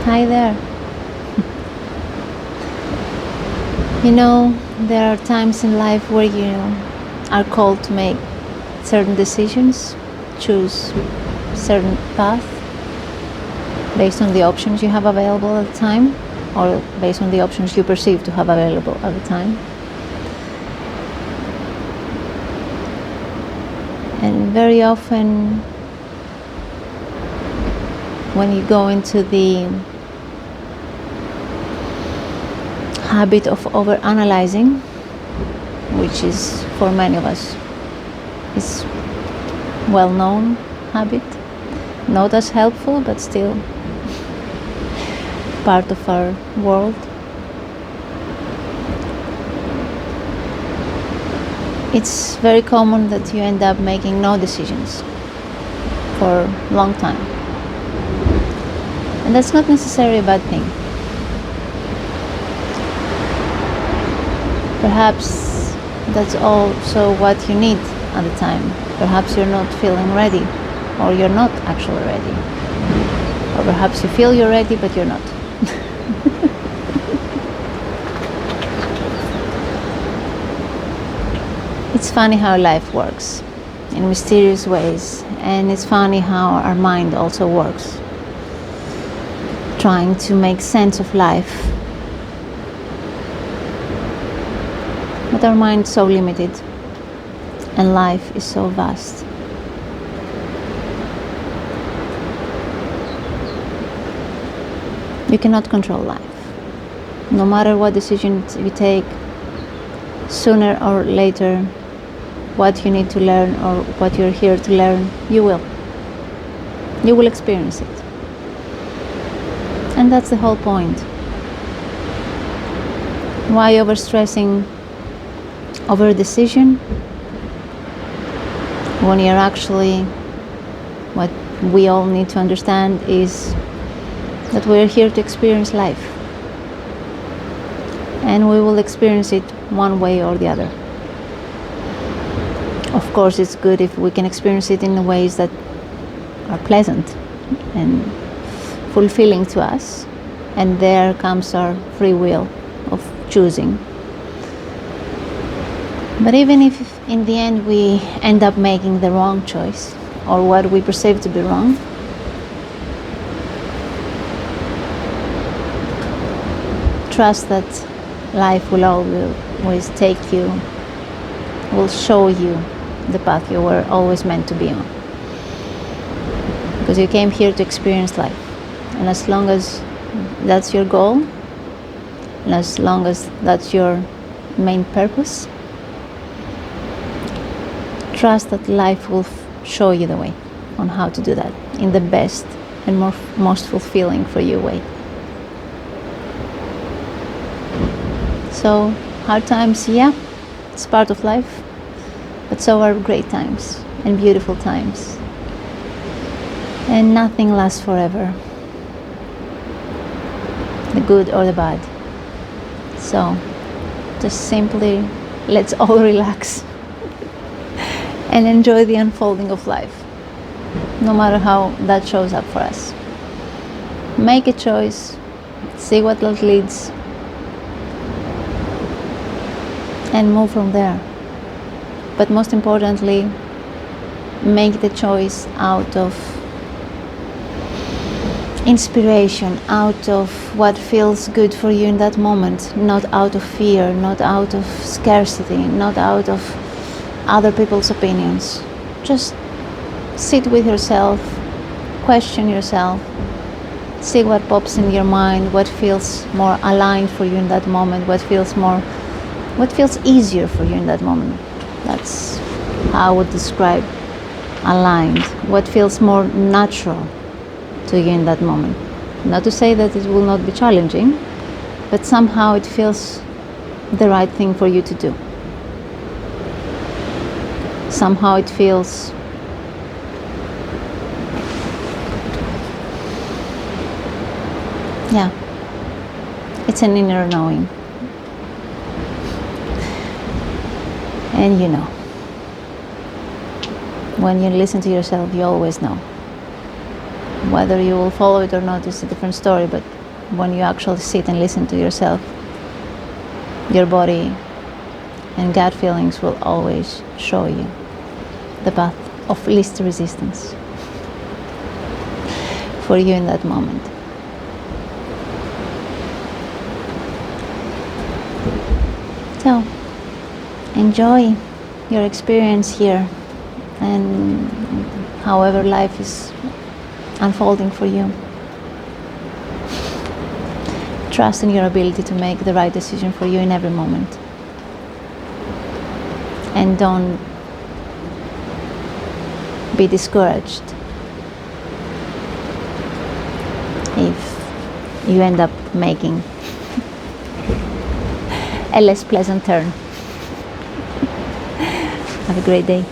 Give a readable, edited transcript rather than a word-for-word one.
Hi there. There are times in life where you are called to make certain decisions, choose certain path based on the options you have available at the time, or based on the options you perceive to have available at the time. And very often when you go into the habit of over-analyzing, which is for many of us is well-known habit, not as helpful but still part of our world. It's very common that you end up making no decisions for a long time. And that's not necessarily a bad thing. Perhaps that's also what you need at the time. Perhaps you're not feeling ready, or you're not actually ready. Or perhaps you feel you're ready, but you're not. It's funny how life works in mysterious ways, and it's funny how our mind also works, trying to make sense of life. But our mind is so limited, and life is so vast. You cannot control life. No matter what decisions you take, sooner or later, what you need to learn or what you're here to learn, you will. You will experience it. And that's the whole point. Why overstressing over a decision when you're actually, what we all need to understand is that we're here to experience life, and we will experience it one way or the other. Of course, it's good if we can experience it in the ways that are pleasant and fulfilling to us, and there comes our free will of choosing. But even if in the end we end up making the wrong choice, or what we perceive to be wrong, trust that life will always take you, will show you the path you were always meant to be on. Because you came here to experience life. And as long as that's your goal, and as long as that's your main purpose, trust that life will show you the way on how to do that in the best and most fulfilling for you way. So hard times, yeah, it's part of life, but so are great times and beautiful times. And nothing lasts forever, the good or the bad. So just simply let's all relax and enjoy the unfolding of life, no matter how that shows up for us. Make a choice, see what that leads, and move from there. But most importantly, make the choice out of inspiration, out of what feels good for you in that moment, not out of fear, not out of scarcity, not out of other people's opinions. Just sit with yourself, question yourself, see what pops in your mind, what feels more aligned for you in that moment, what feels easier for you in that moment. That's how I would describe aligned. What feels more natural to you in that moment. Not to say that it will not be challenging, but somehow it feels the right thing for you to do. Somehow it feels it's an inner knowing. And when you listen to yourself, you always know. Whether you will follow it or not is a different story, but when you actually sit and listen to yourself, your body and gut feelings will always show you the path of least resistance for you in that moment. So, enjoy your experience here, and however life is unfolding for you. Trust in your ability to make the right decision for you in every moment. And don't be discouraged if you end up making a less pleasant turn. Have a great day.